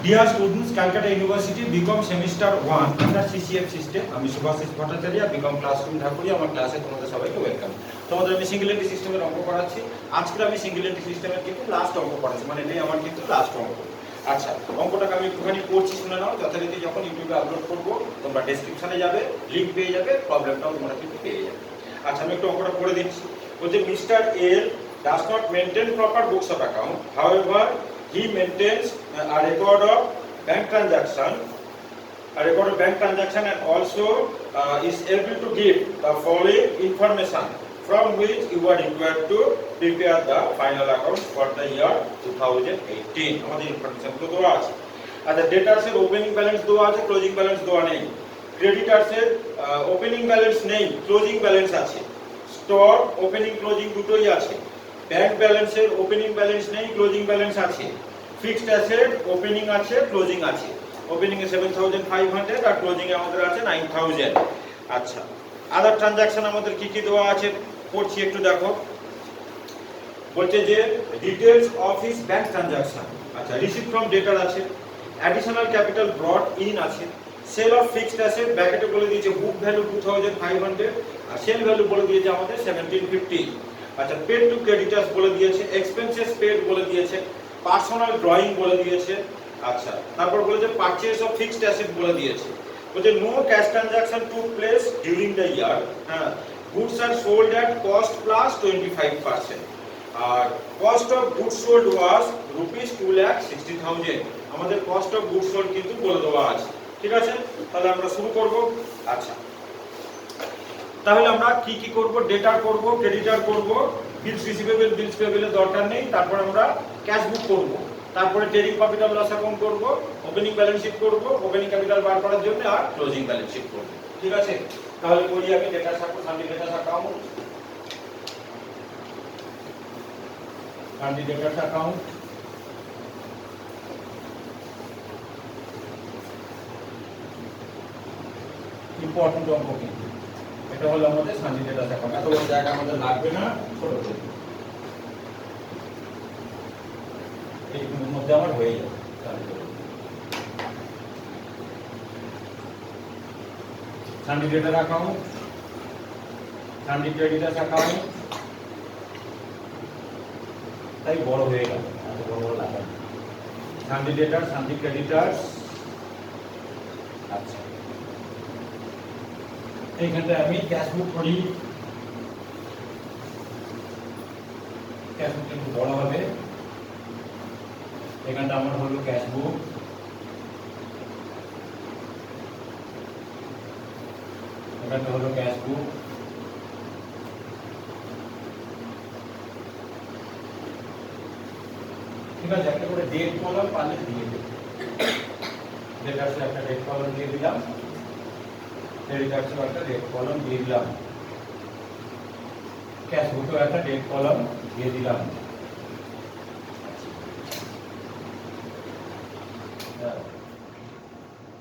Deer students, Calcutta university BCom semester 1 under CCF system. আমি Subhasis Bhattacharya, BCom classroom Dhakuria. আমার ক্লাসে তোমাদের সবাইকে ওয়েলকাম। তোমাদের আমি সিঙ্গেল এন্ট্রি সিস্টেমের অঙ্ক করাচ্ছি। আজকে আমি সিঙ্গেল এন্ট্রি সিস্টেমের কিন্তু লাস্ট অঙ্ক করাচ্ছি, মানে এটাই আমার কিন্তু লাস্ট অঙ্ক। আচ্ছা, অঙ্কটাকে আমি একটুখানি করছি, শুনে নাও। যথারীতি যখন ইউটিউবে আপলোড করবো তোমরা ডেসক্রিপশনে যাবে, লিঙ্ক পেয়ে যাবে, প্রবলেমটাও তোমরা কিন্তু পেয়ে যাবে। আচ্ছা, আমি একটু অঙ্কটা করে দিচ্ছি। বলছে mister L does not maintain proper books of account. However, he maintains a record of bank transaction, and also is able to give the following information from which you are required to prepare the final account for the year 2018. আমাদের information তো দেওয়া আছে। আচ্ছা, ডেটার্স এর opening balance দেওয়া আছে, closing balance দেওয়া নেই। ক্রেডিটার্স এর ওপেনিং ব্যালেন্স নেই, ক্লোজিং ব্যালেন্স আছে। স্টক ওপেনিং ক্লোজিং দুটোই আছে। ব্যাংক ব্যালেন্সের ওপেনিং ব্যালেন্স নেই, ক্লোজিং ব্যালেন্স আছে। ফিক্সড অ্যাসেট ওপেনিং আছে, ক্লোজিং আছে। ওপেনিং এ 7500 আর ক্লোজিং এ আমাদের আছে 9000। আচ্ছা, আদার ট্রানজাকশন আমাদের কি কি দেওয়া আছে পড়ছি, একটু দেখো। বলছে যে details of his bank transaction. আচ্ছা, রিসিভ ফ্রম ডেটার আছে, অ্যাডিশনাল ক্যাপিটাল ব্রট ইন আছে, সেল অফ ফিক্সড অ্যাসেট ব্র্যাকেটে বলে দিয়েছে বুক ভ্যালু 2500 আর সেল ভ্যালু বলে দিয়েছে আমাদের 1750। আচ্ছা, পেড টু ক্রেডিটার্স বলে দিয়েছে, এক্সপেন্সেস পেড বলে দিয়েছে, পার্সোনাল ড্রয়িং বলে দিয়েছে। আচ্ছা, তারপর বলেছে পারচেজ অফ ফিক্সড অ্যাসেট বলে দিয়েছে। বলছে no cash transaction took place during the year. হ্যাঁ, goods are sold at cost plus 25%। আর cost of goods sold was ₹2,60,000। আমাদের কস্ট অফ গুডস সোল্ড কিন্তু বলে দেওয়া আছে। ঠিক আছে, তাহলে আমরা শুরু করব। আচ্ছা, তাহলে আমরা কি কি করব? ডেটার করব, ক্রেডিটার করব, বিলস রিসিভেবল বিলস পেয়েবলের দরকার নেই। তারপর আমরা ক্যাশ বুক করব, তারপরে trading profit and loss account করব, ওপেনিং ব্যালেন্স শিট করব, ওপেনিং ক্যাপিটাল বার করার জন্য, আর ক্লোজিং ব্যালেন্স শিট করব। ঠিক আছে, তাহলে করি আমি ডেটার অ্যাকাউন্ট, সানডে ডেটার অ্যাকাউন্ট, সানডে ডেটার অ্যাকাউন্ট। ইম্পর্টেন্ট অঙ্ক কিন্তু এটা হলো আমাদের সানডে ডেটার অ্যাকাউন্ট। এত বড় জায়গা আমাদের লাগবে না, ছোট করে এইগুলোর মধ্যে আমার হয়ে যাবে। সানডে ডেটার অ্যাকাউন্ট, সানডে ক্রেডিটার্স অ্যাকাউন্ট, তাই বড় হয়ে গেল, এত বড় বড় লাগে। সানডে ডেটার, সানডে ক্রেডিটার্স। আচ্ছা, এইখানটা আমি ক্যাশ বুক করি। ক্যাশ বুক একটু বড় হবে। এখানটা আমার হলো ক্যাশ বুক। এখানটা হলো ক্যাশ বুক। ঠিক আছে, একটা করে ডেট কলাম পারলে দিয়ে দেব। ডেটার্সে একটা ডেট কলাম দিয়ে দিলাম, ক্রেডিটার্সে একটা ডেট কলাম দিয়ে দিলাম, ক্যাশ বুকেও একটা ডেট কলাম দিয়ে দিলাম।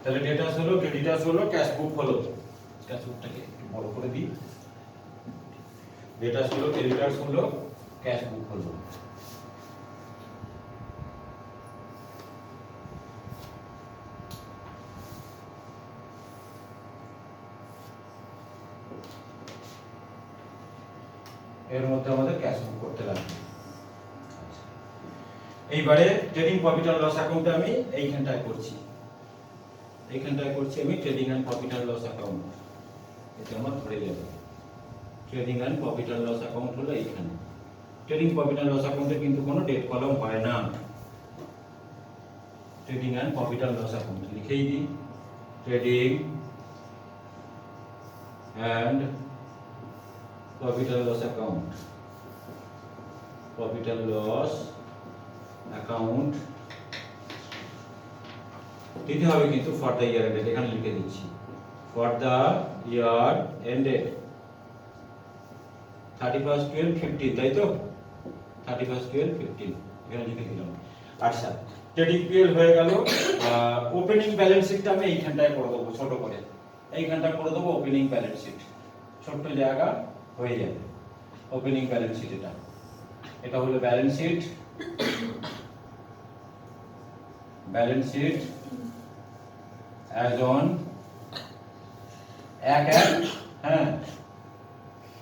তাহলে ডেটার্স হলো, ক্রেডিটার্স হলো, ক্যাশ বুক হলো। ক্যাশ বুকটাকে একটু বড় করে দিই। ডেটার্স হলো, ক্রেডিটার্স হলো, ক্যাশ বুক হলো। এর মধ্যে আমাদের ক্যাশ বুক করতে লাগবে। এইবারে ট্রেডিং প্রফিট এন্ড লস অ্যাকাউন্টে আমি এইখানটায় করছি, এইখানটায় করছি আমি trading and profit and loss account. এটা আমার ধরে যাবে। Trading and profit and loss account হলো এইখানে। ট্রেডিং প্রফিট এন্ড লস অ্যাকাউন্টে কিন্তু কোনো ডেট কলাম হয় না। Trading and profit and loss account লিখেই দিই, trading and profit and loss account, profit and loss account দিতে হবে কিন্তু ফর দ্য ইয়ার এন্ডেড। এখানে লিখে দিচ্ছি ফর দ্য ইয়ার এন্ডেড 31/12/15, তাই তো? 31/12/15 এখানে লিখে দিলাম। আচ্ছা, ট্রেডিং পিএল হয়ে গেল। ওপেনিং ব্যালেন্স শিটটা আমি এইখানটায় করে দেবো, ছোট করে এইখানটায় করে দেবো ওপেনিং ব্যালেন্স শিট। ছোট্ট জায়গা হয়ে যাবে ওপেনিং ব্যালেন্স শিট। এটা হলো balance sheet. Balance sheet as on 1 হ্যাঁ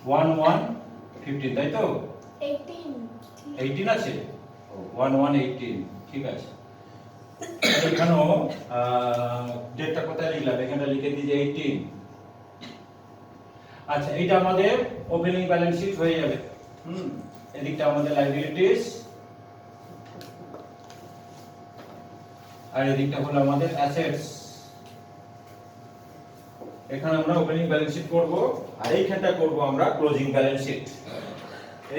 1115 তাই তো 18 আছে 1118 ঠিক আছে এখানেও ডেটটা কোথায় লিখলাম এখানে লিখে দিই 18 আচ্ছা এটা আমাদের ওপেনিং ব্যালেন্স শিট হয়ে যাবে এদিকটা আমাদের লায়াবিলিটিস আর এদিকটা হলো আমাদের অ্যাসেটস এখানে আমরা ওপেনিং ব্যালেন্স শিট করব আর এইখানটা করব আমরা ক্লোজিং ব্যালেন্স শিট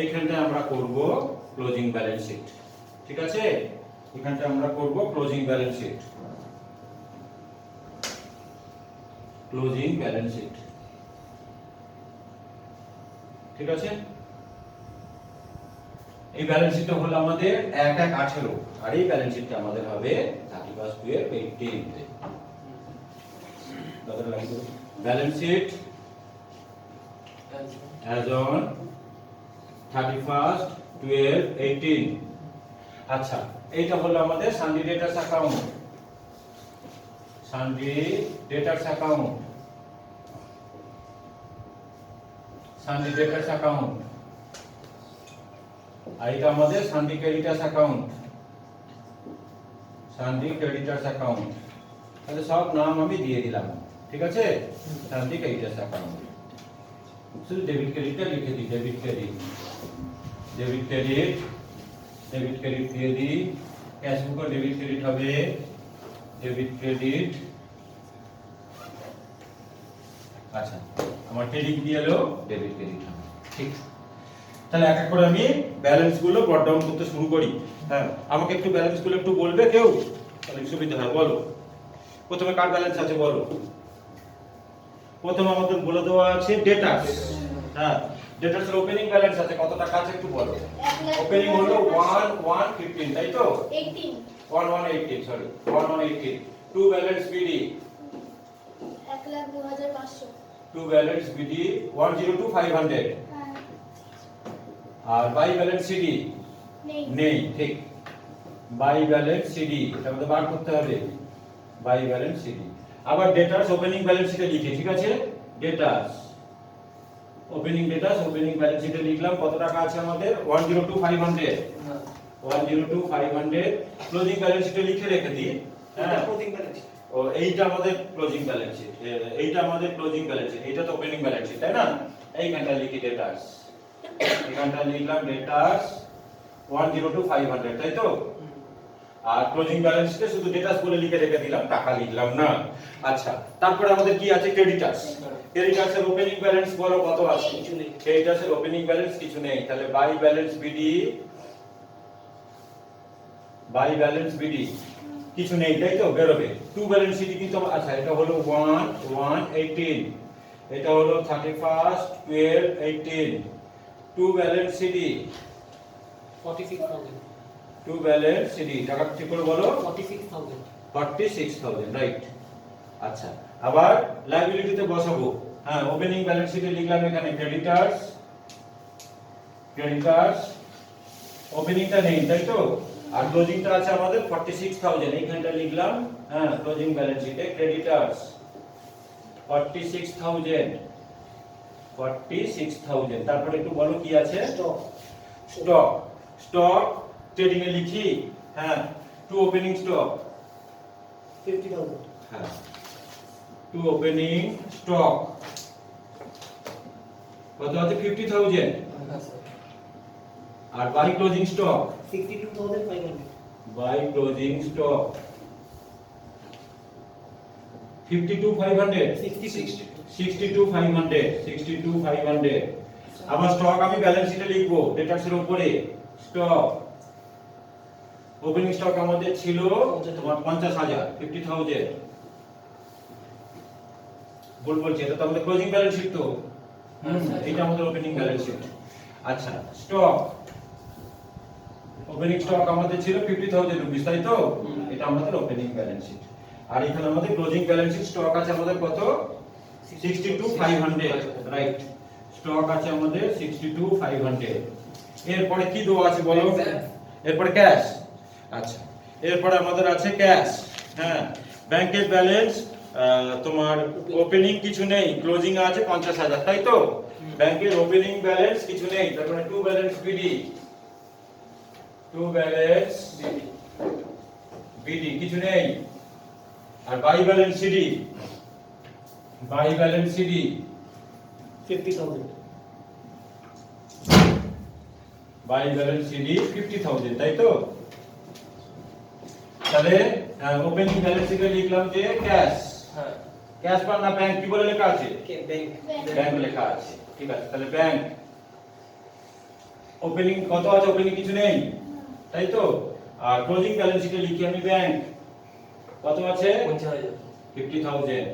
এইখানটা আমরা করব ক্লোজিং ব্যালেন্স শিট ঠিক আছে এখানটা আমরা করব closing balance sheet closing balance sheet ঠিক আছে এই ব্যালেন্স শিটটা হলো আমাদের 1118 আর এই ব্যালেন্স শিটটা আমাদের হবে 31/12/18 দাদা লাগবে ব্যালেন্স শিট as on 31/12/18 আচ্ছা এইটা হলো আমাদের sundry debtors account sundry debtors account sundry debtors account আর এটা আমাদের sundry creditors account sundry creditors account তাহলে সব নাম আমি দিয়ে দিলাম ঠিক আছে সানডে ক্রেডিটার্স অ্যাকাউন্ট শুধু ডেবিট ক্রেডিটটা লিখে দিই debit credit debit credit debit credit দিয়ে দিই ক্যাশ বুকে ডেবিট ক্রেডিট হবে ডেবিট ক্রেডিট আচ্ছা আমার ক্রেডিট দিয়ে এলো ডেবিট ক্রেডিট হবে ঠিক তাহলে এক এক করে আমি ব্যালেন্স গুলো ব্রট ডাউন করতে শুরু করি হ্যাঁ আমাকে একটু ব্যালেন্স গুলো একটু বলবে কেউ তাহলে সুবিধা হয় বলো প্রথমে কার ব্যালেন্স আছে বলো প্রথমে আমাদের বলে দেওয়া আছে ডেটার্স হ্যাঁ ডেটার্স এর ওপেনিং ব্যালেন্স আছে কত টাকা আছে একটু বলো ওপেনিং হলো 1115 তাই তো 1118 sorry 1118 to balance BD 1,02,500 to balance BD 102500 আর বাই ব্যালেন্স সিডি নেই ঠিক বাই ব্যালেন্স সিডি এটা আমাদের বার করতে হবে বাই ব্যালেন্স সিডি আবার ডেটার্স ওপেনিং ব্যালেন্স শিটে লিখি ঠিক আছে ডেটার্স ওপেনিং ডেটার্স ওপেনিং ব্যালেন্স শিটে লিখলাম কত টাকা আছে আমাদের 102500 102500 ক্লোজিং ব্যালেন্স শিটে লিখে রেখে দিই হ্যাঁ ক্লোজিং ব্যালেন্স ও এইটা আমাদের ক্লোজিং ব্যালেন্স শিট এইটা আমাদের ক্লোজিং ব্যালেন্স শিট এইটা তো ওপেনিং ব্যালেন্স শিট তাই না এইখানটা লিখি ডেটার্স এখানটা লিখলাম ডেটার্স 102500 তাই তো আর ক্লোজিং ব্যালেন্স শিটে শুধু ডেটাস বলে লিখে রেখে দিলাম টাকা লিখলাম না আচ্ছা তারপরে আমাদের কি আছে ক্রেডিটার্স ক্রেডিটার্স এর ওপেনিং ব্যালেন্স বলো কত আছে কিছু নেই ক্রেডিটার্স এর ওপেনিং ব্যালেন্স কিছু নেই তাহলে বাই ব্যালেন্স বিডি কিছু নেই তাই তো বেরোবে টু ব্যালেন্স শিট কিন্তু আচ্ছা এটা হলো 1118 এটা হলো 31/12/18 to balance CD 46,000 to balance CD টাকা ঠিক করে বলো 46,000 46000 রাইট আচ্ছা আবার লায়াবিলিটিতে বসাবো হ্যাঁ ওপেনিং ব্যালেন্স শিটে লিখলাম এখানে ক্রেডিটার্স ওপেনিংটা নেই তাই তো আর ক্লোজিংটা আছে আমাদের 46000 এইখানটা লিখলাম হ্যাঁ ক্লোজিং ব্যালেন্স শিটে ক্রেডিটার্স 46000 তারপরে একটু বলো কি আছে স্টক ট্রেডিং এ লিখি হ্যাঁ টু ওপেনিং স্টক 50,000 হ্যাঁ টু ওপেনিং স্টক কত আছে 50000 আর by closing stock 62,500 by closing stock 52500 62500 আবার স্টক আমি ব্যালেন্স শিটে লিখবো ডেটার্স এর উপরে স্টক ওপেনিং স্টক আমাদের ছিল তোমার 50000 50000 বলছি এটা তো আমাদের ক্লোজিং ব্যালেন্স শিট তো এটা আমাদের ওপেনিং ব্যালেন্স শিট আচ্ছা স্টক ওপেনিং স্টক আমাদের ছিল 50000 রুপিস তাই তো এটা আমাদের ওপেনিং ব্যালেন্স শিট আর এখানে আমাদের ক্লোজিং ব্যালেন্স শিট স্টক আছে আমাদের কত 62500 রাইট স্টক আছে আমাদের 62500 এরপরে কি দেওয়া আছে বলো এরপরে ক্যাশ আচ্ছা এরপর আমাদের আছে ক্যাশ। হ্যাঁ, ব্যাংকের ব্যালেন্স তোমার ওপেনিং কিছু নেই, ক্লোজিং আছে 50,000, তাই তো? ব্যাংকের ওপেনিং ব্যালেন্স কিছু নেই, তার মানে to balance BD, to balance BD কিছু নেই। আর by balance CD, by balance CD 50,000 by balance CD 50,000, তাই তো? তাহলে ওপেনিং ব্যালেন্স শিটে লিখলাম যে ক্যাশ, হ্যাঁ ক্যাশ পার না ব্যাংক কি বলে লেখা আছে? ব্যাংক ব্যাংক লেখা আছে, ঠিক আছে। তাহলে ব্যাংক ওপেনিং কত আছে? ওপেনিং কিছু নেই, তাই তো? আর ক্লোজিং ব্যালেন্স শিটে লিখি আমি ব্যাংক কত আছে? 50,000।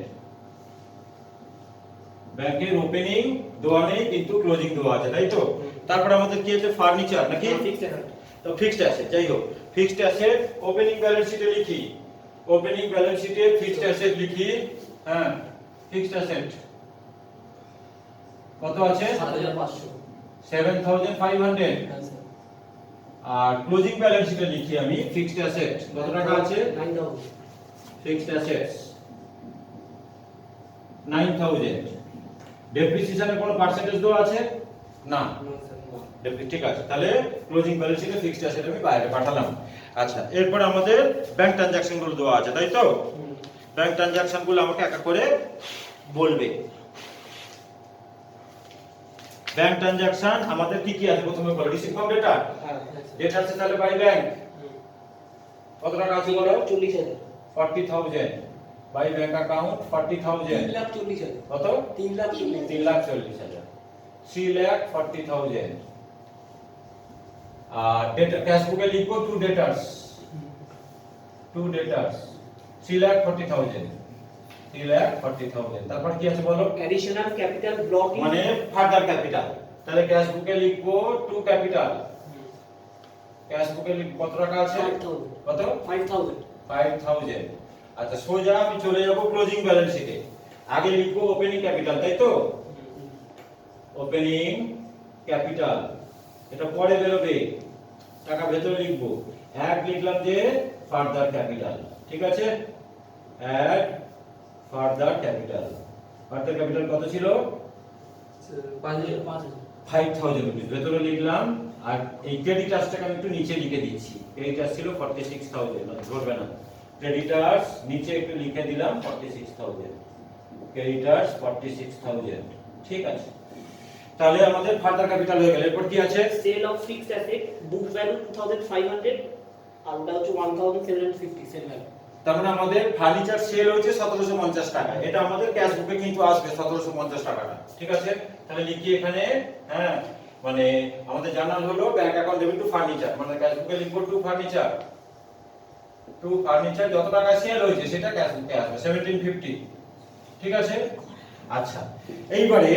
ব্যাংকের ওপেনিং দেওয়া নেই কিন্তু ক্লোজিং দেওয়া আছে, তাই তো? তারপর আমাদের কি আছে? ফার্নিচার নাকি? তো ফিক্সড অ্যাসেট, যাই হোক, ফিক্সড অ্যাসেট ওপেনিং ব্যালেন্স শিটে লিখি, ওপেনিং ব্যালেন্স শিটে ফিক্সড অ্যাসেট লিখি। হ্যাঁ, ফিক্সড অ্যাসেট কত আছে? 7,500 7,500। আর ক্লোজিং ব্যালেন্স শিটে লিখি আমি ফিক্সড অ্যাসেট কত টাকা আছে? 9,000 ফিক্সড অ্যাসেটস 9,000। ডেপ্রিসিয়েশনের কোনো পার্সেন্টেজ দেওয়া আছে? না, ঠিক আছে। তাহলে ক্লোজিং ব্যালেন্স শিটে ফিক্সড অ্যাসেট আমি বাইরে পাঠালাম। আচ্ছা, এরপর আমাদের ব্যাংক ট্রানজাকশন গুলো দেওয়া আছে, তাই তো? ব্যাংক ট্রানজাকশন গুলো আমাকে একা করে বলবে। ব্যাংক ট্রানজাকশন আমাদের কি কি আছে প্রথমে বলো? রিসিভ ফ্রম ডেটা, ডেটা আছে, তাহলে বাই ব্যাংক কত টাকা আছে বলো? 40,000 40,000 বাই ব্যাংক অ্যাকাউন্ট 40,000 3,40,000 কত? 3,40,000 3,40,000 3,40,000। আর ডেটা ক্যাশ বুকে লিখবো টু ডেটার্স 3,40,000 3,40,000। তারপর কি আছে বলো? additional capital brought in মানে ফার্দার ক্যাপিটাল। তাহলে ক্যাশ বুকে লিখবো টু ক্যাপিটাল, ক্যাশ বুকে লিখবো কত টাকা আছে? 5,000 কত? 5,000 5,000। আচ্ছা, সোজা আমি চলে যাব ক্লোজিং ব্যালেন্স শিটে। আগে লিখবো ওপেনিং ক্যাপিটাল, তাই তো? ওপেনিং ক্যাপিটাল, এটা পরে বেরোবে, টাকা ভেতরে লিখবো। অ্যাড লিখলাম যে ফার্দার ক্যাপিটাল, ঠিক আছে? Add further capital, further capital কত ছিল? 5,000 রুপিস ভেতরে লিখলাম। আর এই ক্রেডিটার্সটাকে আমি একটু নিচে লিখে দিচ্ছি। ক্রেডিটার্স ছিল 46,000, ধরবে না। ক্রেডিটার্স নিচে একটু লিখে দিলাম 46,000, ক্রেডিটার্স 46,000, ঠিক আছে? তাহলে আমাদের ফার্দার ক্যাপিটাল হয়ে গেল। এরপর কি আছে? sale of fixed asset book value 2,500 আর ওটা হচ্ছে 1,750 সেল ভ্যালু। তার মানে আমাদের ফার্নিচার সেল হয়েছে 1750 টাকা। এটা আমাদের ক্যাশ বুকে কিন্তু আসবে 1750 টাকাটা, ঠিক আছে? তাহলে লিখি এখানে। হ্যাঁ, মানে আমাদের জানাল হলো bank account debit two furniture, মানে ক্যাশ বুকে লিখবো টু ফার্নিচার, টু ফার্নিচার যত টাকা সেল হয়েছে সেটা ক্যাশ বুকে আসবে 1750, ঠিক আছে? আচ্ছা, এইবারে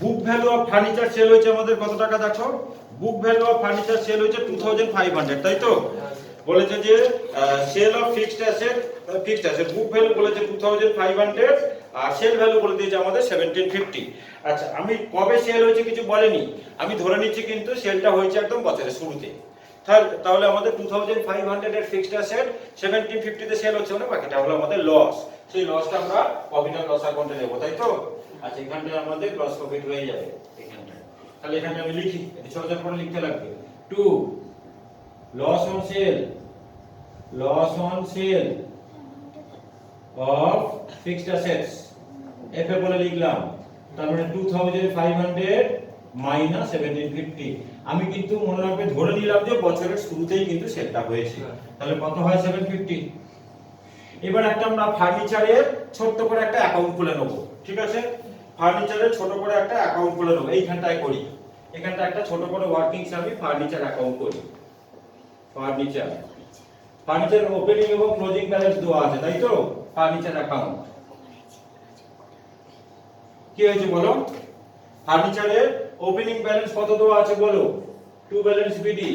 book value of furniture sale হয়েছে আমাদের কত টাকা? দেখো, book value of furniture sale হয়েছে 2,500, তাই তো? বলেছে যে sale of fixed asset book value বলেছে 2,500 আর সেল ভ্যালু বলে দিয়েছে আমাদের 1750। আচ্ছা, আমি কবে সেল হয়েছে কিছু বলেনি, আমি ধরে নিচ্ছি কিন্তু সেলটা হয়েছে একদম বছরের শুরুতে। তাহলে আমাদের 2,500 এর ফিক্সড অ্যাসেট 1750 তে সেল হচ্ছে, মানে বাকিটা হলো আমাদের লস। সেই লসটা আমরা প্রফিট এন্ড লস অ্যাকাউন্টে নেব, তাই তো? আচ্ছা, এখানটায় আমাদের গ্রস প্রফিট হয়ে যাবে এখানটায়। তাহলে এখানে আমি লিখি, এটা ছোট ছোট করে লিখতে লাগবে। 2 loss on sale of fixed assets, F এ বলে লিখলাম। তার মানে 2,500 মাইনাস 1750। আমি কিন্তু মনে রাখবে ধরে নিলাম যে বছরের শুরুতেই কিন্তু সেলটা হয়েছে, তাহলে কত হয়? 750। এবার একটা আমরা ফার্নিচারের ছোট্ট করে একটা অ্যাকাউন্ট খুলে নেব, ঠিক আছে? ফার্নিচারের ছোট করে একটা অ্যাকাউন্ট খুলে নেব, এইখানটায় করি। এখানটা একটা ছোট করে ওয়ার্কিংস আমি ফার্নিচার অ্যাকাউন্ট করি। ফার্নিচার ওপেনিং এবং ক্লোজিং ব্যালেন্স দেওয়া আছে, তাই তো? ফার্নিচার অ্যাকাউন্ট কি হয়েছে বলো? ফার্নিচারের ওপেনিং ব্যালেন্স কত দেওয়া আছে বলো? Two balance BD.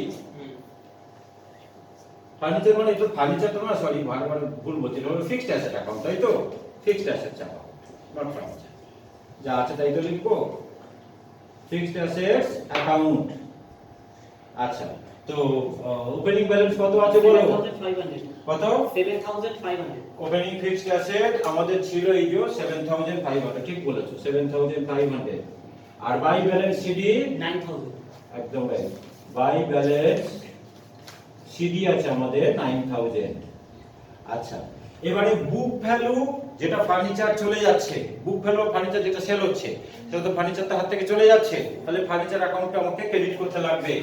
ফার্নিচার মানে এটা ফার্নিচার তো না, সরি বারবার ভুল বলছি, এটা হলো ফিক্সড অ্যাসেট অ্যাকাউন্ট, তাই তো? Fixed asset account, not furniture. যা আছে তাই তো লিখবো, ফিক্সড অ্যাসেটস অ্যাকাউন্ট। আচ্ছা, তো ওপেনিং ব্যালেন্স কত আছে বলো? 7500 কত? 7500 ওপেনিং ফিক্সড অ্যাসেট আমাদের ছিল এই যে 7500, ঠিক বলেছো 7500। আর বাই ব্যালেন্স সিডি 9000 একদম রাইট, বাই ব্যালেন্স সিডি আছে আমাদের 9000। আচ্ছা, এবারে বুক ভ্যালু যেটা ফার্নিচার চলে যাচ্ছে, বুক ভ্যালু ফার্নিচার যেটা সেল হচ্ছে সেটা তো ফার্নিচারটা হাত থেকে চলে যাচ্ছে, তাহলে ফার্নিচার অ্যাকাউন্টে আমাকে ক্রেডিট করতে লাগবে।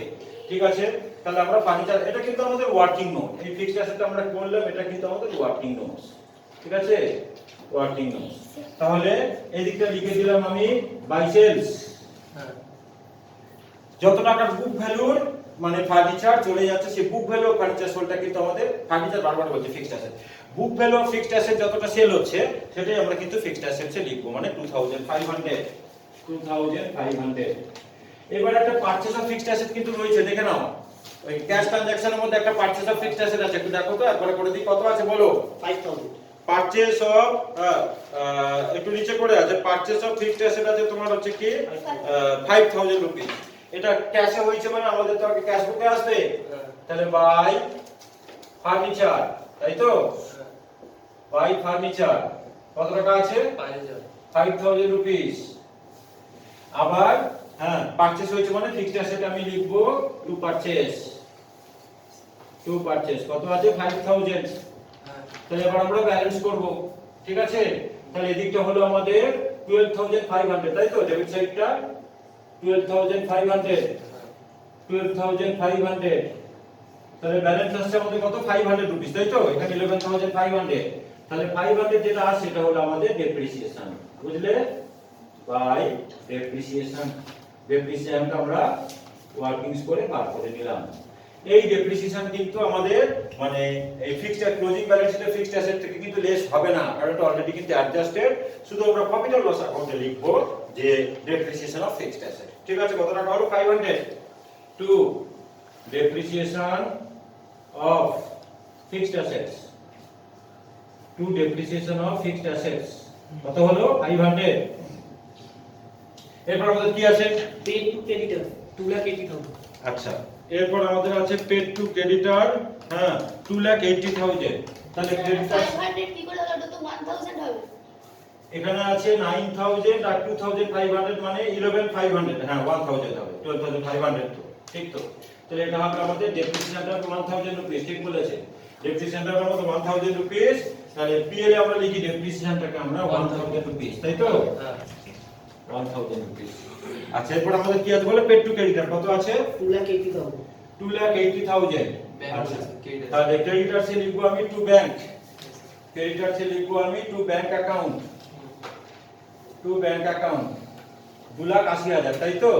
ঠিক আছে, তাহলে আমরা ফার্নিচার, এটা কিন্তু আমাদের ওয়ার্কিং নোট, এই ফিক্সড অ্যাসেটটা আমরা করলাম, এটা কিন্তু আমাদের ওয়ার্কিং নোটস। ঠিক আছে, ওয়ার্কিং নোটস। তাহলে এই দিকটা লিখে দিলাম আমি বাই সেলস, যত টাকার বুক ভ্যালুর মানে ফার্নিচার চলে যাচ্ছে সেই বুক ভ্যালু অফ ফার্নিচার সোলটা কিন্তু আমাদের ফার্নিচার বারবার বলছে fixed asset, book value of fixed asset যতটা সেল হচ্ছে সেটাই আমরা কিন্তু ফিক্সড অ্যাসেটসে লিখবো, মানে 2500। এবার একটা পারচেজ অফ ফিক্সড অ্যাসেট কিন্তু রয়েছে, দেখে নাও ওই ক্যাশ ট্রানজাকশনের মধ্যে একটা পারচেজ অফ ফিক্সড অ্যাসেট আছে, একটু দেখো তো একবার করে দিই কত আছে বলো। 5000 পারচেজ অফ একটু নিচে করে আছে, পারচেজ অফ ফিক্সড অ্যাসেট আছে তোমার হচ্ছে কি 5000 রুপিস। এটা ক্যাশে হয়েছে মানে আমাদের তো আগে ক্যাশ বুকে আসবে, তাহলে বাই ফার্নিচার, তাই তো বাই ফার্নিচার কত টাকা আছে 5000 রুপিস। আবার হ্যাঁ পারচেজ হয়েছে মানে ফিক্সড অ্যাসেট আমি লিখবো টু পারচেজ, কত আছে 5000। তাহলে এবার আমরা ব্যালেন্স করব। ঠিক আছে, তাহলে এদিকটা হলো আমাদের 12500, তাই তো ডেবিট সাইডটা 12500। তাহলে ব্যালেন্স আসছে আমাদের কত 500 রুপিস, তাই তো এখানে 11500। তাহলে 500 যেটা আসছে সেটা হলো আমাদের ডেপ্রিসিয়েশন, বুঝলে, বাই ডেপ্রিসিয়েশনটা আমরা ওয়ার্কিংস করে বার করে নিলাম। এই ডেপ্রিসিয়েশন কিন্তু আমাদের মানে এই ফিক্সড ক্লোজিং ব্যালেন্স শিটে ফিক্সড অ্যাসেট থেকে কিন্তু লেস হবে না, কারণ এটা অলরেডি কিন্তু অ্যাডজাস্টেড, শুধু আমরা প্রফিট এন্ড লস অ্যাকাউন্টে লিখবো যে ডেপ্রিসিয়েশন অফ ফিক্সড অ্যাসেট। ঠিক আছে, কত টাকা হলো 500 to depreciation of fixed assets, কত হলো 500। এরপর আমাদের কি আছে paid to creditor 2,80,000 আচ্ছা, এরপর আমাদের আছে পেড টু ক্রেডিটর, হ্যাঁ 2,80,000। তাহলে ক্রেডিটর 500 কি করে হলো তো 1000 হবে। এখানে আছে 9000 আর 2500 মানে 11500, হ্যাঁ 1000 হবে, 12500 তো ঠিক তো। তাহলে এটা হবে আমাদের ডেপ্রিসিয়েশনটা 1000 রুপিস, ঠিক বলেছে, ডেপ্রিসিয়েশনটা আমাদের 1000 রুপিস। তাহলে পিএল এ আমরা লিখি ডেপ্রিসিয়েশনটাকে আমরা 1000 রুপিস, তাই তো 1000 রুপিস। আচ্ছা, এরপর আমাদের কি আছে বলে পেড টু ক্রেডিটর কত আছে 2,80,000 2,80,000। আচ্ছা, তাহলে ক্রেডিটর সে লিখবো আমি টু ব্যাংক, ব্যাংক অ্যাকাউন্ট, 2,80,000, তাই তো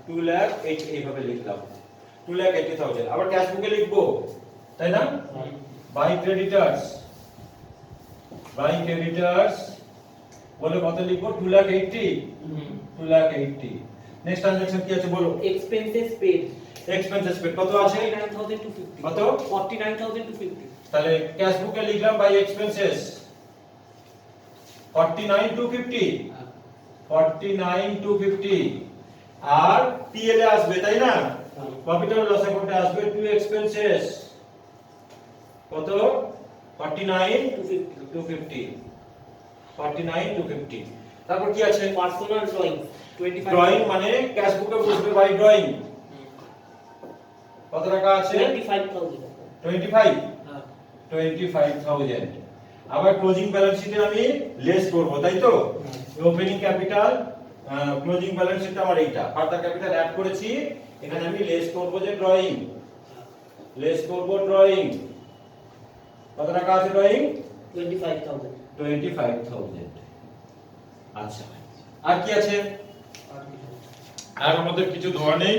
2,80,000 এইভাবে লিখলাম 2,80,000। আবার ক্যাশ বুকে লিখবো, তাই না, বাই ক্রেডিটরস বলে কত লিখবো 2,80,000। নেক্সট ট্রানজাকশন কি আছে বলো। expenses paid এক্সপেন্সেস পেড কত আছে 49,250 কত 49,250 তাহলে ক্যাশ বুকে লিখলাম বাই এক্সপেন্সেস 49,250 আর পিএল এ আসবে, তাই না, প্রফিট এন্ড লস অ্যাকাউন্টে আসবে টু এক্সপেন্সেস কত 49,250। তারপর কি আছে personal drawing 25 ড্রয়িং, মানে ক্যাশ বুকে বসবে বাই ড্রয়িং, কত টাকা আছে 25,000 হ্যাঁ 25,000। আবার ক্লোজিং ব্যালেন্স শিটে আমি লেস করব, তাই তো ওপেনিং ক্যাপিটাল ক্লোজিং ব্যালেন্স শিটে আমার এইটা ফার্দার ক্যাপিটাল অ্যাড করেছি, এখানে আমি লেস করব যে ড্রয়িং, কত টাকা আছে ড্রয়িং 25,000 আচ্ছা, আর কি আছে, আর আমাদের কিছু দেওয়া নেই,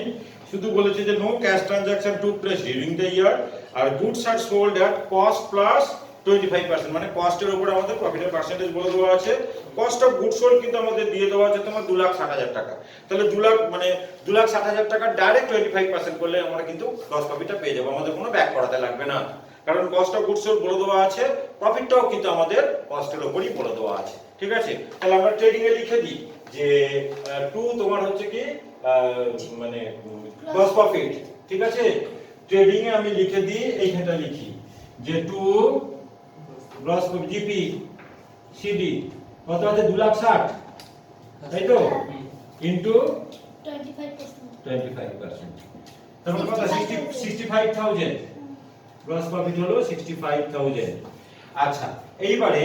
শুধু বলেছে যে no cash transaction took place during the year, আর goods are sold at cost plus 25%, মানে কস্টের উপর আমাদের প্রফিটের পার্সেন্টেজ বলে দেওয়া আছে। কস্ট অফ গুডস সোল্ড কিন্তু আমাদের দিয়ে দেওয়া আছে তোমার 2,60,000 টাকা, তাহলে 2,60,000 টাকা ডাইরেক্ট 25% করলে আমরা কিন্তু গ্রস প্রফিটটা পেয়ে যাবো, আমাদের কোনো ব্যাক করাতে লাগবে না, কারণ কস্ট অফ গুডস সোল্ড বলে দেওয়া আছে, প্রফিটটাও কিন্তু আমাদের কস্টের উপরই বলে দেওয়া আছে। ঠিক আছে, তাহলে আমরা ট্রেডিং এ লিখে দিই যে টু তোমার হচ্ছে কি মানে গ্রস প্রফিট, ঠিক আছে, ট্রেডিং এ আমি লিখে দিই এইখানটা লিখি যে টু গ্রস জিপি সিডি কত আছে 2,60,000 তাই তো ইনটু 25%। 25%, তারপর কত 65,000 গ্রস প্রফিট হলো 65,000। আচ্ছা এইবারে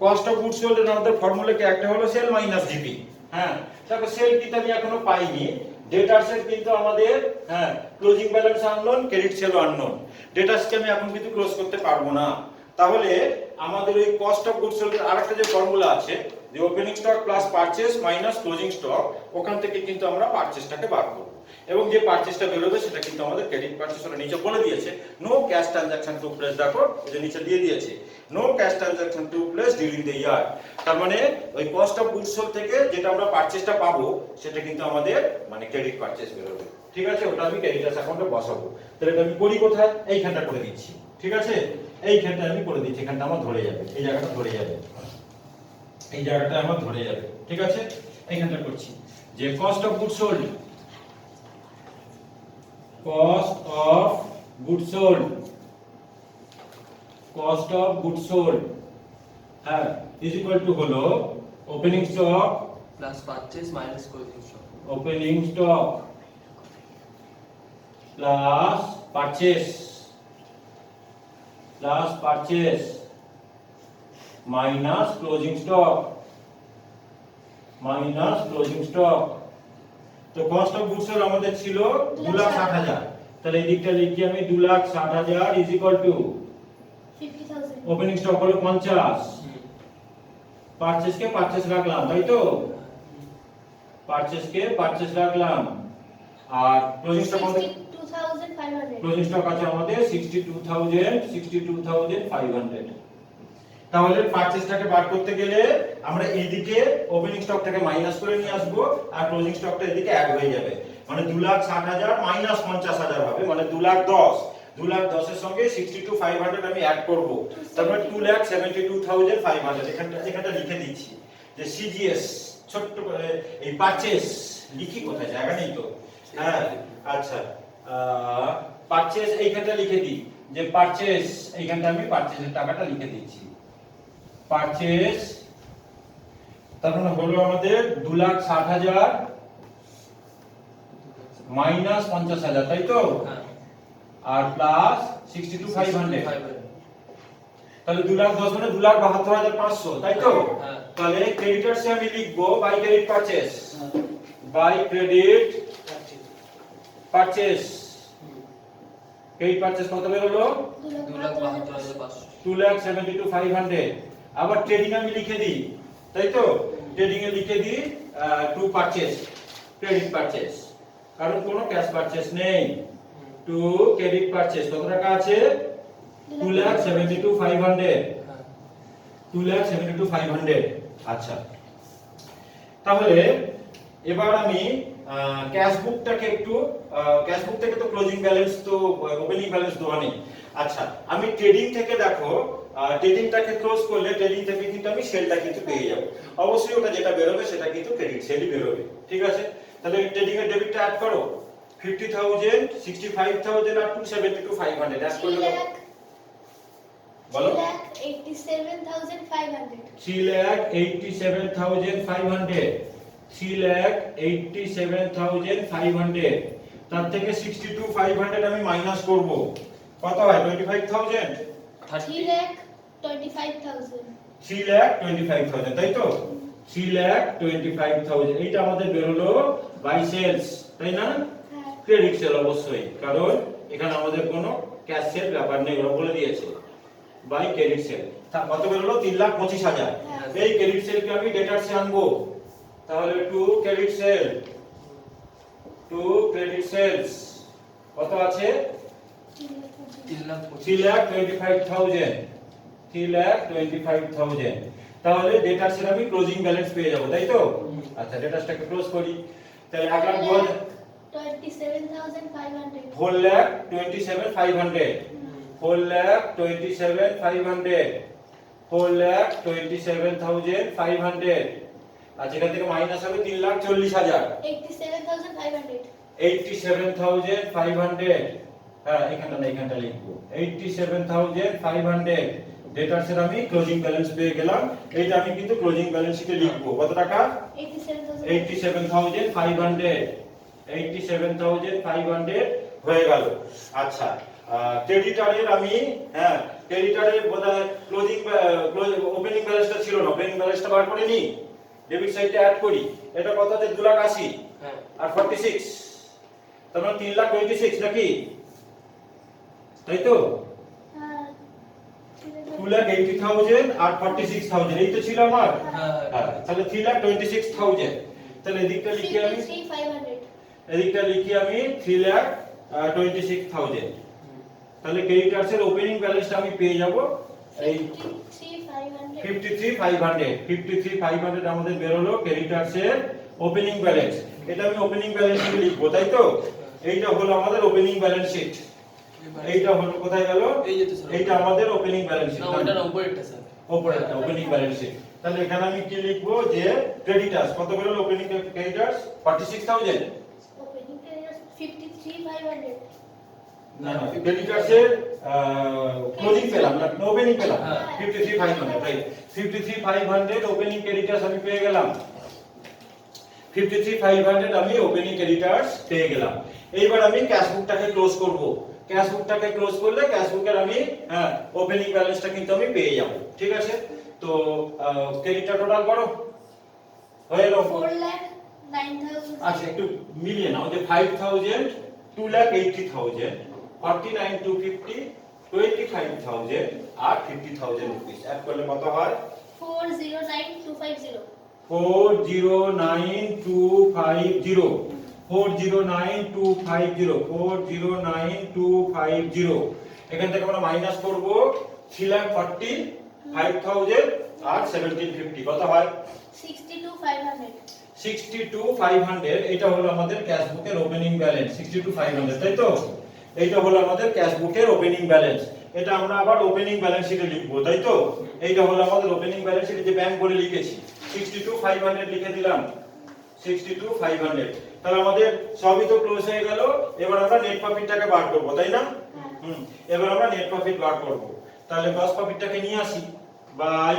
কস্ট অফ গুডস সোল্ড এর আমাদের ফর্মুলা কি একটা হলো সেল মাইনাস জিপি। হ্যাঁ দেখো সেল কিন্তু আমি এখনো পাইনি, ডেটার্স এর কিন্তু আমাদের হ্যাঁ ক্লোজিং ব্যালেন্স আননোন, ক্রেডিট সেলও আননোন, ডেটার্স কে আমি এখন কিন্তু ক্লোজ করতে পারবো না। তাহলে আমাদের ওই কস্ট অফ গুডস সোল্ড এর আরেকটা যে ফর্মুলা আছে যে opening stock plus purchase minus closing stock, ওখান থেকে কিন্তু আমরা পারচেজটাকে বার করব এবং যে পারচেজটা বেরোবে সেটা কিন্তু আমাদের ক্রেডিট পারচেজ হলো। নিচে বলে দিয়েছে no cash transaction took place, দেখো এই যে নিচে দিয়ে দিয়েছে no cash transaction took place during the year. তার মানে ওই কস্ট অফ গুডস সোল্ড থেকে যেটা আমরা পারচেজটা পাবো সেটা কিন্তু আমাদের মানে ক্রেডিট পারচেজ বেরোবে। ঠিক আছে, ওটা আমি ক্রেডিটার্স অ্যাকাউন্টে বসাবো। তাহলে এটা আমি করি কোথায়, এইখানটা করে দিচ্ছি। ঠিক আছে, এইখানটা আমি করে দিচ্ছি, এখানটা আমার ধরে যাবে, এই জায়গাটা ধরে যাবে, এই জায়গাটা আমার ধরে যাবে। ঠিক আছে, এইখানটা করছি যে cost of goods sold, cost of goods sold, cost of goods sold হ্যাঁ is equal to হলো opening stock plus purchase minus closing stock. opening stock plus purchase minus closing stock তো কস্ট অফ গুডস সোল্ড আমাদের ছিল 2,60,000, তাহলে এই দিকটা লিখি আমি 2,60,000 is equal to 50,000। Opening stock হলো 50, পারচেজ কে পারচেজ রাখলাম তাই তো, পারচেজ কে পারচেজ রাখলাম, আর ক্লোজিং স্টক আমাদের 62,500। ক্লোজিং স্টক আছে আমাদের 62,500। তাহলে পারচেজটাকে বার করতে গেলে আমরা এইদিকে ওপেনিং স্টকটাকে মাইনাস করে নিয়ে আসবো আর ক্লোজিং স্টকটা এদিকে অ্যাড হয়ে যাবে, মানে 2,60,000 মাইনাস 50,000 হবে, মানে 2,10,000, 2,10,000 এর সঙ্গে 62,500 আমি অ্যাড করব, তারপর 2,72,500 এখানটা লিখে দিচ্ছি যে সিজিএস ছোট্ট করে এই পারচেজ লিখি, কোথায় জায়গা নেই তো। হ্যাঁ আচ্ছা পারচেজ এইখানটা লিখে দিই যে পারচেজ, এইখানটা আমি পারচেজের টাকাটা লিখে দিচ্ছি, পারচেজ তার মানে হলো আমাদের 2,60,000 মাইনাস 50,000 তাই তো, আর প্লাস 62,500, তাহলে 2,10,000 মানে 2,72,500 তাই তো। তাহলে ক্রেডিটার্সে আমি লিখবো by credit purchase, by credit purchase, credit purchase কত বের হলো 2,72,500. 2,72,500। আবার ট্রেডিং আমি লিখে দিই তাই তো, ট্রেডিং এ লিখে দিই টু পারচেজ ক্রেডিট পারচেজ, কারণ কোনো ক্যাশ পারচেজ নেই, টু ক্রেডিট পারচেজ কত টাকা আছে 2,72,500, 2,72,500। আচ্ছা তাহলে এবার আমি ক্যাশ বুকটাকে একটু ক্যাশ বুক থেকে তো ক্লোজিং ব্যালেন্স তো ওপেনিং ব্যালেন্স দেওয়া নেই। আচ্ছা আমি ট্রেডিং থেকে দেখো ট্রেডিংটাকে ক্লোজ করলে ট্রেডিং থেকে কিন্তু আমি সেলটা কিন্তু পেয়ে যাব, অবশ্যই ওটা যেটা বেরোবে সেটা কিন্তু ক্রেডিট সেলই বেরোবে। ঠিক আছে, তাহলে ট্রেডিং এর ডেবিটটা অ্যাড করো 50,000 65,000 আর 2,72,500 অ্যাড করলে বলো 3,87,500। 3,87,500, 3,87,500 তার থেকে 62,500 আমি মাইনাস করব, কত হয় 25,000, 3,25,000। 3,25,000 তাই তো, 3,25,000 এইটা আমাদের বের হলো বাই সেলস তাই না, হ্যাঁ। ক্রেডিট সেল অবশ্যই, কারণ এখানে আমাদের কোনো ক্যাশ সেল ব্যাপার নেই, ওরা বলে দিয়েছে বাই ক্রেডিট সেল। কত বের হলো 3,25,000। হ্যাঁ। এই ক্রেডিট সেলকে আমি ডেটার্সে আনবো, তাহলে টু ক্রেডিট সেলস কত আছে 3,25,000, 3,25,000। তাহলে ডেটার্সের আমি ক্লোজিং ব্যালেন্স পেয়ে যাব তাই তো। আচ্ছা ডেটার্সটাকে ক্লোজ করি, তাহলে 1,27,500, 4,27,500, 4,27,500, 4,27,500। আচ্ছা এখান থেকে মাইনাস হবে 3,40,000, 87,500। 87,500, হ্যাঁ এখানটা লিখবো 87,500 ডেটার্সের আমি ক্লোজিং ব্যালেন্স পেয়ে গেলাম। এইটা আমি কিন্তু ক্লোজিং ব্যালেন্স শিটে লিখবো। কত টাকা? 87,500 87,500 হয়ে গেল। আচ্ছা ক্রেডিটারের আমি ক্রেডিটারের বোধহয় ক্লোজিং ওপেনিং ব্যালেন্সটা ছিল না, ওপেনিং ব্যালেন্সটা বার করে নি, ডেবিট সাইডে অ্যাড করি। এটা কত আছে? 2,80,000 হ্যাঁ আর 46, তার মানে 3,26,000 নাকি? তাই তো? 2,80,000 আর 46,000 এই তো ছিল আমার। হ্যাঁ তাহলে 3,26,000। তাহলে এদিকটা লিখি আমি 3,26,000। তাহলে ক্রেডিটার্সের ওপেনিং ব্যালেন্সটা আমি পেয়ে যাব এই 53,500 আমাদের বের হলো ক্রেডিটার্সের ওপেনিং ব্যালেন্স। এটা আমি ওপেনিং ব্যালেন্স শিটে লিখবো, তাই তো? এইটা হলো আমাদের ওপেনিং ব্যালেন্স শিট। এইটা হলো কোথায় গেল? এই যে তো স্যার এইটা আমাদের ওপেনিং ব্যালেন্স শিট। না ওটার উপরেরটা স্যার ওপরেরটা ওপেনিং ব্যালেন্স শিট। তাহলে এখানে আমি কি লিখবো যে ক্রেডিটার্স কত বের হলো? Opening creditors 46,000। না ক্রেডিটার্সের ক্লোজিং পেলাম না ওপেনিং পেলাম। হ্যাঁ। 53,500 রাইট। 53,500 ওপেনিং ক্রেডিটার্স আমি পেয়ে গেলাম। 53,500 আমি ওপেনিং ক্রেডিটার্স পেয়ে গেলাম। এইবার আমি ক্যাশ বুকটাকে ক্লোজ করব। ক্যাশ বুকটাকে ক্লোজ করলে ক্যাশ বুকের আমি ওপেনিং ব্যালেন্সটা কিন্তু আমি পেয়ে যাব। ঠিক আছে? তো ক্রেডিটার টোটাল করো হয়ে গেল। 4,09,000। আচ্ছা একটু মিলিয়ে নাও যে 5,000, 2,80,000, 49,250, 25,000 আর 50,000 রুপিস অ্যাড করলে কত হয়? 4,09,250। 409,250 409,250 এখান থেকে আমরা মাইনাস করব 3,40,500 আর 1750 কত হয়? 62,500। 62,500 এটা হলো আমাদের ক্যাশ বুকের ওপেনিং ব্যালেন্স। 62,500 তাই তো? এইটা হলো আমাদের ক্যাশ বুকের ওপেনিং ব্যালেন্স। এটা আমরা আবার ওপেনিং ব্যালেন্স শিটে লিখবো, তাই তো? এইটা হলো আমাদের ওপেনিং ব্যালেন্স শিটে যে ব্যাংক বলে লিখেছি 62,500 লিখে দিলাম। 62,500 তাহলে আমাদের সবই তো ক্লোজ হয়ে গেল। এবার আমরা নেট প্রফিটটাকে বার করব, তাই না? এবার আমরা নেট প্রফিট বার করব। তাহলে গ্রস প্রফিটটাকে নিয়ে আসি বাই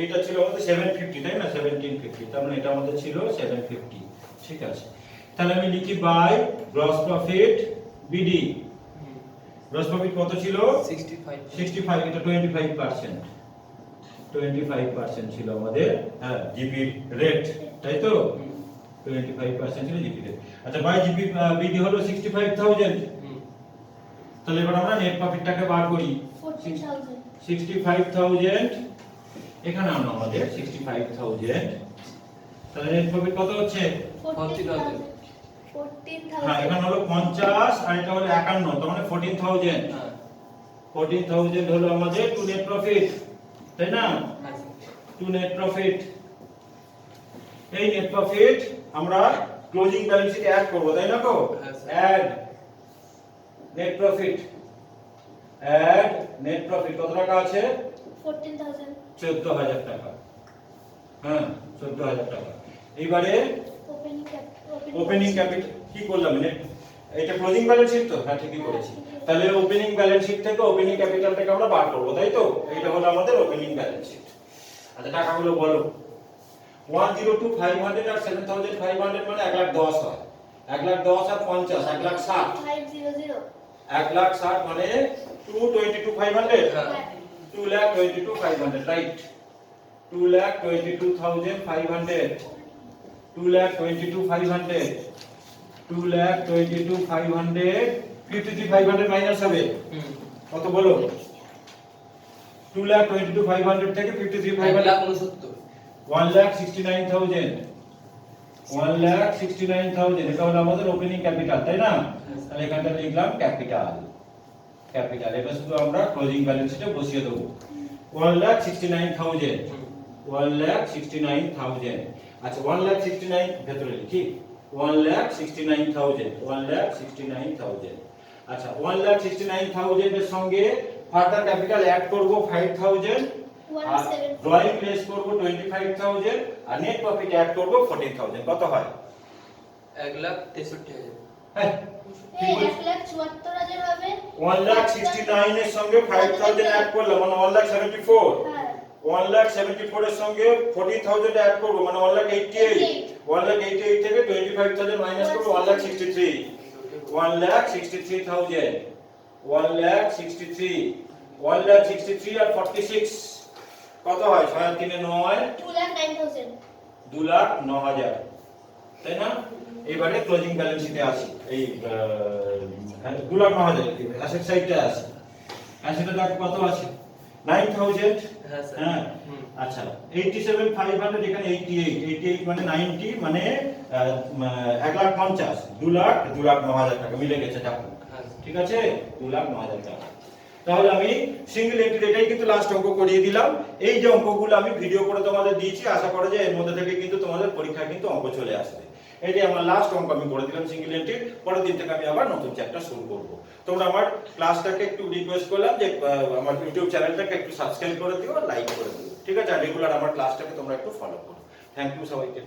এইটা ছিল আমাদের 750 তাই না? 1750 তার মানে এটা আমাদের ছিল 750। ঠিক আছে, তাহলে আমি লিখি by gross profit BD. Gross profit কত ছিল? 65 এটা 25%। 25% ছিল আমাদের জিপি রেট, তাই তো? 25% ছিল জিপি রেট। আচ্ছা বাই জিপি বিডি হলো 65,000। তাহলে এবার আমরা নেট প্রফিটটাকে বার করি। 40,000। 65,000 এখানে আমরা আমাদের 65,000 তাহলে নেট প্রফিট কত হচ্ছে? 14,000। হ্যাঁ এখানে হলো 50 আর এটা হলো 51 তার মানে 14,000। 14,000 হলো আমাদের টু নেট প্রফিট, তাই না? To net profit. এই নেট প্রফিট আমরা ক্লোজিং ব্যালেন্স শিটে অ্যাড করব, তাই না তো? Add net profit. Add net profit কত টাকা আছে? 14,000। 14,000 টাকা। হ্যাঁ 14,000 টাকা। এইবারে ওপেনিং ক্যাপিটাল কি করলাম? এটা ক্লোজিং ব্যালেন্স শিট তো? হ্যাঁ ঠিকই করেছি। তাহলে ওপেনিং ব্যালেন্স শিট থেকে ওপেনিং ক্যাপিটালটাকে আমরা বার করব, তাই তো? এটা হলো আমাদের ওপেনিং ব্যালেন্স শিট। আচ্ছা টাকাগুলো বলো। 102,500 আর 7,500 মানে 1,10,000 হয়। 1,10,000 আর 50 1,60,000। 500। 1,60,000 মানে 222,500। হ্যাঁ 222,500 রাইট। 222,500 222,500 222,500 53,500 মাইনাস হবে কত বলো? 222,500 থেকে 53,500 1,69,000 1,69,000 এটা হলো আমাদের ওপেনিং ক্যাপিটাল, তাই না? তাহলে এখানটা লিখলাম ক্যাপিটাল। ক্যাপিটাল এটা শুধু আমরা ক্লোজিং ব্যালেন্স শিটে বসিয়ে দেব। 1,69,000 1,69,000 আচ্ছা 1,69,000 ভেতরে লিখি 1,69,000 1,69,000 আচ্ছা 1,69,000 এর সঙ্গে ফার্দার ক্যাপিটাল অ্যাড করব 5,000 আর ড্রয়িং লেস করব 25,000 আর নেট প্রফিট অ্যাড করব 14,000 কত হয়? 1,63,000। হ্যাঁ এই 1,74,000 হবে 1,69,000 এর সঙ্গে 5,000 অ্যাড করলাম মানে 1,74,000 হ্যাঁ 1,74,000 এর সঙ্গে 14,000 অ্যাড করব মানে 1,88,000 1,88,000 থেকে 25,000 মাইনাস করব 1,63,000 1,63,000 1,63,000 1,63,000 আর 46 কত হয় 6 আর 3 9 2,09,000 2,09,000 তাই না এবারে ক্লোজিং ব্যালেন্স শিটে আসি এই 2,09,000 অ্যাসেট সাইডে আসি অ্যাসেটের দাগ কত আছে 9,000 হ্যাঁ স্যার হ্যাঁ আচ্ছা 87,500 এখানে 88 মানে 90 মানে 1,50,000 2,09,000 টাকা মিলে গেছে টাকা হ্যাঁ ঠিক আছে 2,09,000 টাকা তাহলে আমি সিঙ্গেল এন্ট্রি এটাই কিন্তু লাস্ট অঙ্ক করিয়ে দিলাম এই যে অঙ্কগুলো আমি ভিডিও করে তোমাদের দিয়েছি আশা করা যায় এর মধ্যে থেকে কিন্তু তোমাদের পরীক্ষায় কিন্তু অঙ্ক চলে আসবে এটাই আমার লাস্ট অঙ্ক আমি করে দিলাম সিঙ্গেল এন্ট্রি পরের দিন থেকে আমি আবার নতুন চ্যাপ্টার শুরু করব তোমরা আমার ক্লাসটাকে একটু রিকোয়েস্ট করলাম যে আমার ইউটিউব চ্যানেলটাকে একটু সাবস্ক্রাইব করে দিও আর লাইক করে দিও ঠিক আছে আর রেগুলার আমার ক্লাসটাকে তোমরা একটু ফলো করো থ্যাংক ইউ সবাইকে